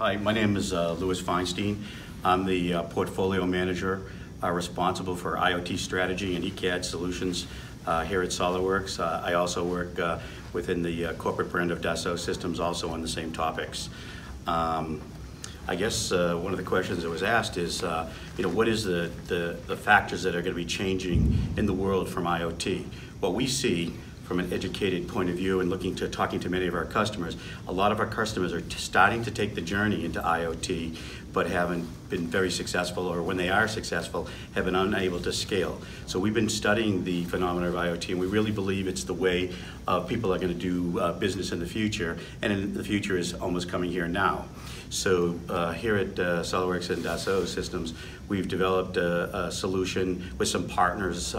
Hi, my name is Louis Feinstein. I'm the portfolio manager responsible for IoT strategy and ECAD solutions here at SolidWorks. I also work within the corporate brand of Dicas systems, also on the same topics. I guess one of the questions that was asked is, what is the factors that are going to be changing in the world from IoT? What we see from an educated point of view and talking to many of our customers, a lot of our customers are starting to take the journey into IoT, but haven't been very successful, or when they are successful, have been unable to scale. So we've been studying the phenomena of IoT, and we really believe it's the way people are going to do business in the future, and in the future is almost coming here now. So here at SolidWorks and Dicas Systems, we've developed a solution with some partners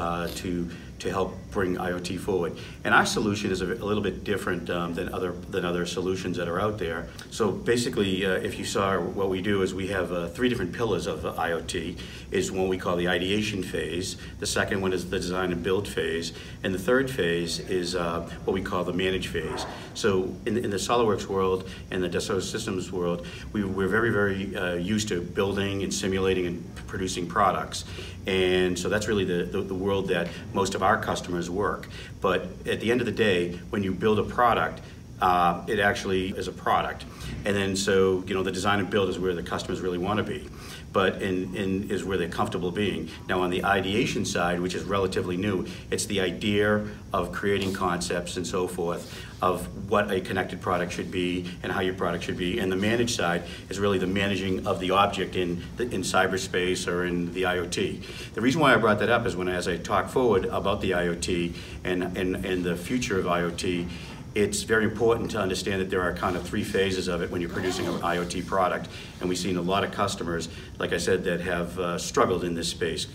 to help bring IoT forward. And our solution is a little bit different than other solutions that are out there. So basically, if you saw what we do is we have 3 different pillars of IoT. Is one we call the ideation phase, the second one is the design and build phase, and the third phase is what we call the manage phase. So in the SolidWorks world and the Dicas Systems world, we're very, very used to building and simulating and producing products. And so that's really the world that most of our customers work. But at the end of the day, when you build a product, it actually is a product. And then so, the design and build is where the customers really want to be, but is where they're comfortable being. Now on the ideation side, which is relatively new, it's the idea of creating concepts and so forth of what a connected product should be and how your product should be. And the manage side is really the managing of the object in cyberspace or in the IoT. The reason why I brought that up is as I talk forward about the IoT and the future of IoT, it's very important to understand that there are kind of 3 phases of it when you're producing an IoT product. And we've seen a lot of customers, like I said, that have struggled in this space.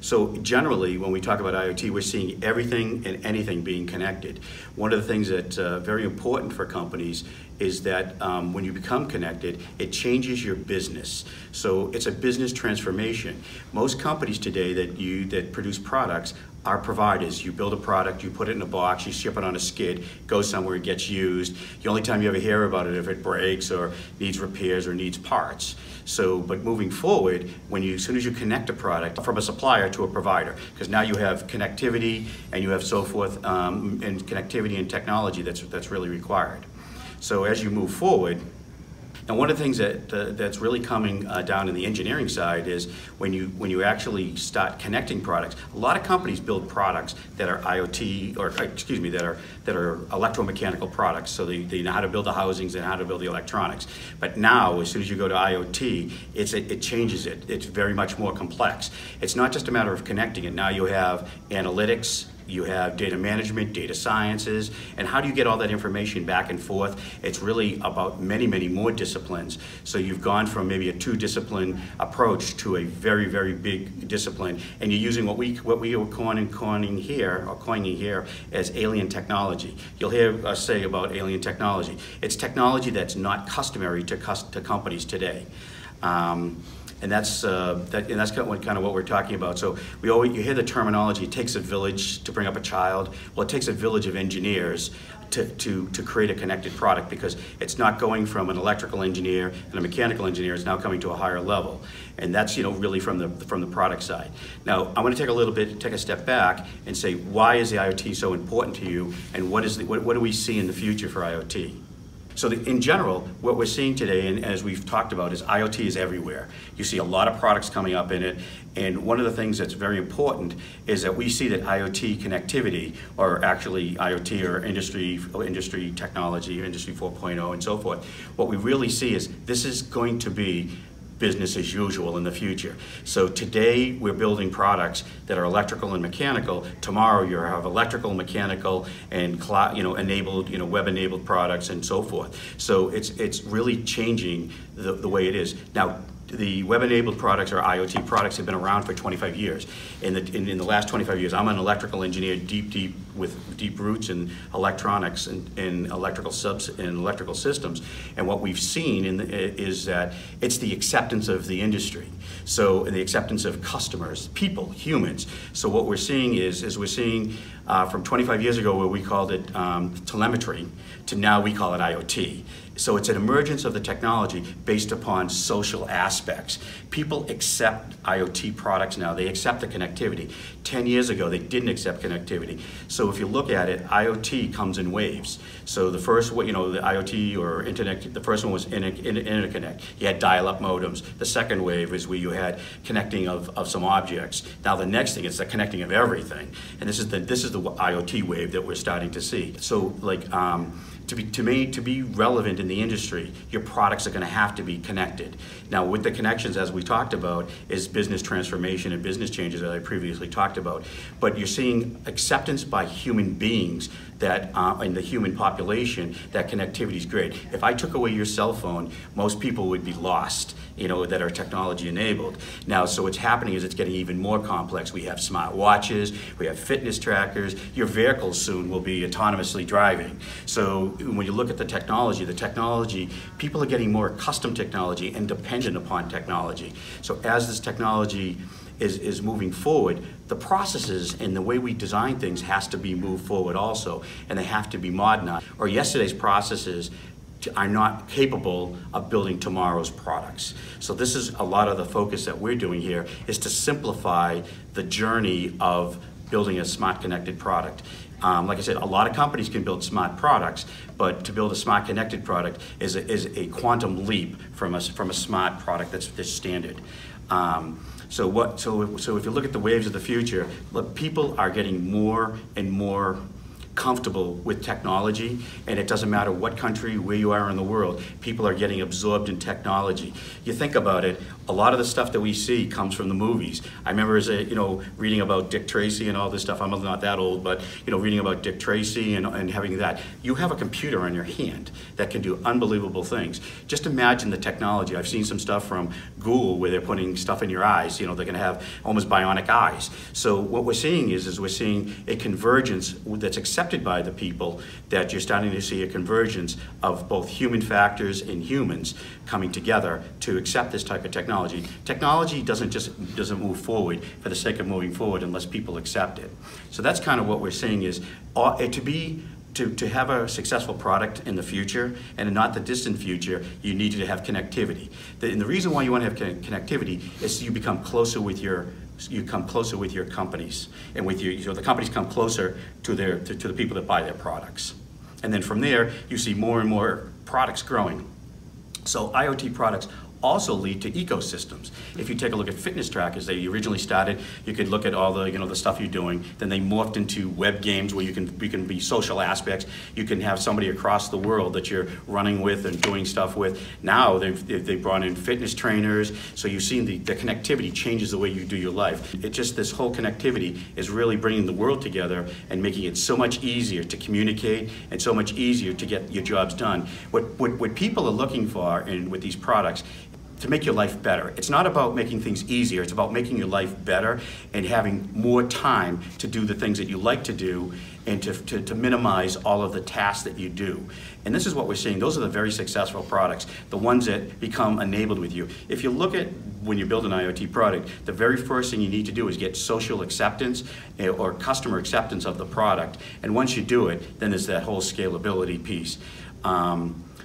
So generally, when we talk about IoT, we're seeing everything and anything being connected. One of the things that's very important for companies is that when you become connected, it changes your business. So it's a business transformation. Most companies today that produce products are providers. You build a product, you put it in a box, you ship it on a skid, goes somewhere, it gets used. The only time you ever hear about it if it breaks or needs repairs or needs parts. So, but moving forward, as soon as you connect a product from a supplier to a provider, because now you have connectivity and you have so forth, and connectivity and technology that's really required. So as you move forward, and one of the things that's really coming down in the engineering side is when you actually start connecting products. A lot of companies build products that are IoT, or excuse me, that are electromechanical products. So they know how to build the housings and how to build the electronics. But now, as soon as you go to IoT, it changes it. It's very much more complex. It's not just a matter of connecting it. Now you have analytics. You have data management, data sciences, and how do you get all that information back and forth? It's really about many, many more disciplines. So you've gone from maybe a 2-discipline approach to a very, very big discipline, and you're using what we are coining here as alien technology. You'll hear us say about alien technology. It's technology that's not customary to companies today. And that's kind of what we're talking about. So you hear the terminology, it takes a village to bring up a child. Well, it takes a village of engineers to create a connected product, because it's not going from an electrical engineer and a mechanical engineer, it's now coming to a higher level. And that's really from the product side. Now, I want to take a step back and say, why is the IoT so important to you, and what do we see in the future for IoT? So in general, what we're seeing today, and as we've talked about, is IoT is everywhere. You see a lot of products coming up in it, and one of the things that's very important is that we see that IoT connectivity, or actually IoT or industry technology, Industry 4.0 and so forth, what we really see is this is going to be business as usual in the future. So today we're building products that are electrical and mechanical. Tomorrow you have electrical, mechanical, and cloud, enabled, web-enabled products and so forth. So it's really changing the way it is now. The web-enabled products, or IoT products, have been around for 25 years. In the last 25 years, I'm an electrical engineer, deep with deep roots in electronics and in electrical systems. And what we've seen is that it's the acceptance of the industry. So, and the acceptance of customers, people, humans. So what we're seeing is we're seeing from 25 years ago where we called it telemetry to now we call it IoT. So it's an emergence of the technology based upon social aspects. People accept IoT products now. They accept the connectivity. 10 years ago, they didn't accept connectivity. So if you look at it, IoT comes in waves. So the first, the IoT or internet, the first one was interconnect. You had dial-up modems. The second wave is where you had connecting of some objects. Now the next thing is the connecting of everything. And this is the IoT wave that we're starting to see. So like, to be relevant in the industry, your products are going to have to be connected. Now with the connections, as we talked about, is business transformation and business changes that I previously talked about. But you're seeing acceptance by human beings that in the human population that connectivity is great. If I took away your cell phone, most people would be lost, that are technology enabled. Now, so what's happening is it's getting even more complex. We have smart watches, we have fitness trackers, your vehicles soon will be autonomously driving. So when you look at the technology, people are getting more accustomed to technology and dependent upon technology. So as this technology is moving forward, the processes and the way we design things has to be moved forward also, and they have to be modernized. Or yesterday's processes are not capable of building tomorrow's products. So this is a lot of the focus that we're doing here, is to simplify the journey of building a smart connected product. Like I said, a lot of companies can build smart products, but to build a smart connected product is a quantum leap from a smart product that's standard. So if you look at the waves of the future, look, people are getting more and more comfortable with technology, and it doesn't matter what country, where you are in the world, people are getting absorbed in technology. You think about it, a lot of the stuff that we see comes from the movies. I remember as reading about Dick Tracy and all this stuff. I'm not that old, but reading about Dick Tracy and having that. You have a computer on your hand that can do unbelievable things. Just imagine the technology. I've seen some stuff from Google where they're putting stuff in your eyes. They're going to have almost bionic eyes. So what we're seeing is we're seeing a convergence that's accepted by the people, that you're starting to see a convergence of both human factors and humans coming together to accept this type of technology. Technology doesn't move forward for the sake of moving forward unless people accept it. So that's kind of what we're seeing is to have a successful product in the future, and in not the distant future, you need to have connectivity. And the reason why you want to have connectivity is so you become closer with your companies, and the companies come closer to the people that buy their products. And then from there, you see more and more products growing. So IoT products also lead to ecosystems. If you take a look at fitness trackers, they originally started, you could look at all the the stuff you're doing, then they morphed into web games where you can be social aspects. You can have somebody across the world that you're running with and doing stuff with. Now they've brought in fitness trainers, so you've seen the connectivity changes the way you do your life. This whole connectivity is really bringing the world together and making it so much easier to communicate and so much easier to get your jobs done. What people are looking for with these products, to make your life better. It's not about making things easier, it's about making your life better and having more time to do the things that you like to do and to minimize all of the tasks that you do. And this is what we're seeing. Those are the very successful products, the ones that become enabled with you. If you look at when you build an IoT product, the very first thing you need to do is get social acceptance or customer acceptance of the product. And once you do it, then there's that whole scalability piece.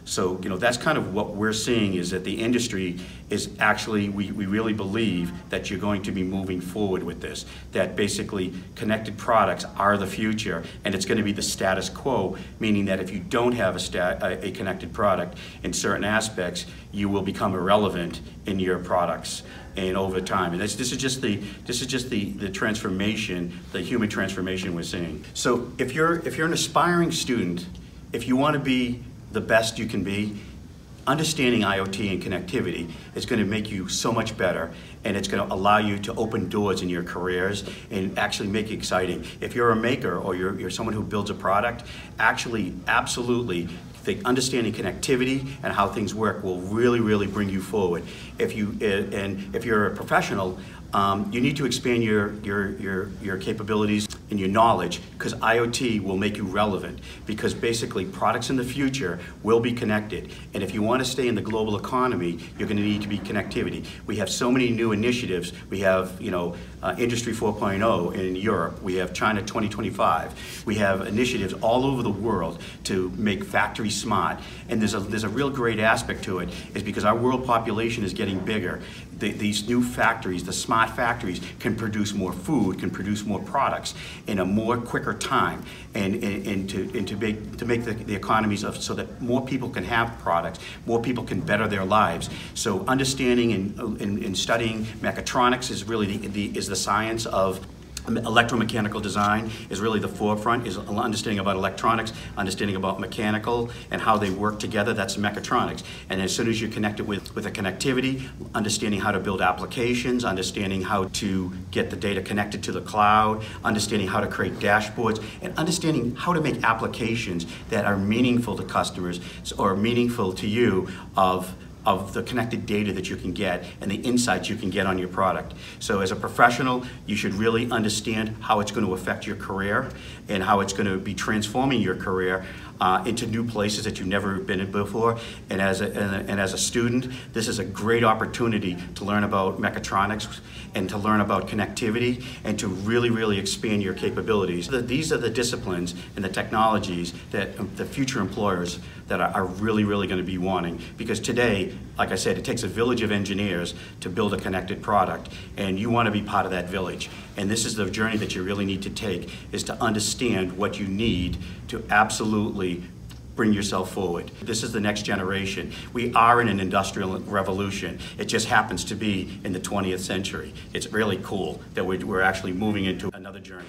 So that's kind of what we're seeing, is that the industry is actually, we really believe that you're going to be moving forward with this, that basically connected products are the future, and it's going to be the status quo, meaning that if you don't have a connected product in certain aspects, you will become irrelevant in your products and over time. And this is just the transformation, the human transformation we're seeing. So if you're an aspiring student, if you want to be the best you can be, understanding IoT and connectivity is going to make you so much better, and it's going to allow you to open doors in your careers and actually make it exciting. If you're a maker or you're someone who builds a product, absolutely, understanding connectivity and how things work will really bring you forward. If you're a professional, you need to expand your capabilities. and your knowledge, because IoT will make you relevant, because basically products in the future will be connected. And if you want to stay in the global economy, you're going to need to be connectivity. We have so many new initiatives. We have, Industry 4.0 in Europe. We have China 2025. We have initiatives all over the world to make factories smart. And there's a real great aspect to it, is because our world population is getting bigger. These new factories, the smart factories, can produce more food, can produce more products in a more quicker time, and to make the economies so that more people can have products, more people can better their lives. So understanding and studying mechatronics is really the science of electromechanical design, is really the forefront, is understanding about electronics, understanding about mechanical and how they work together. That's mechatronics. And as soon as you're connected with the connectivity, understanding how to build applications, understanding how to get the data connected to the cloud, understanding how to create dashboards, and understanding how to make applications that are meaningful to customers or meaningful to you of the connected data that you can get and the insights you can get on your product. So as a professional, you should really understand how it's going to affect your career and how it's going to be transforming your career into new places that you've never been in before. And as a student, this is a great opportunity to learn about mechatronics and to learn about connectivity and to really expand your capabilities. These are the disciplines and the technologies that the future employers that are really going to be wanting, because today, like I said, it takes a village of engineers to build a connected product, and you want to be part of that village. And this is the journey that you really need to take, is to understand what you need to absolutely bring yourself forward. This is the next generation. We are in an industrial revolution. It just happens to be in the 20th century. It's really cool that we're actually moving into another journey.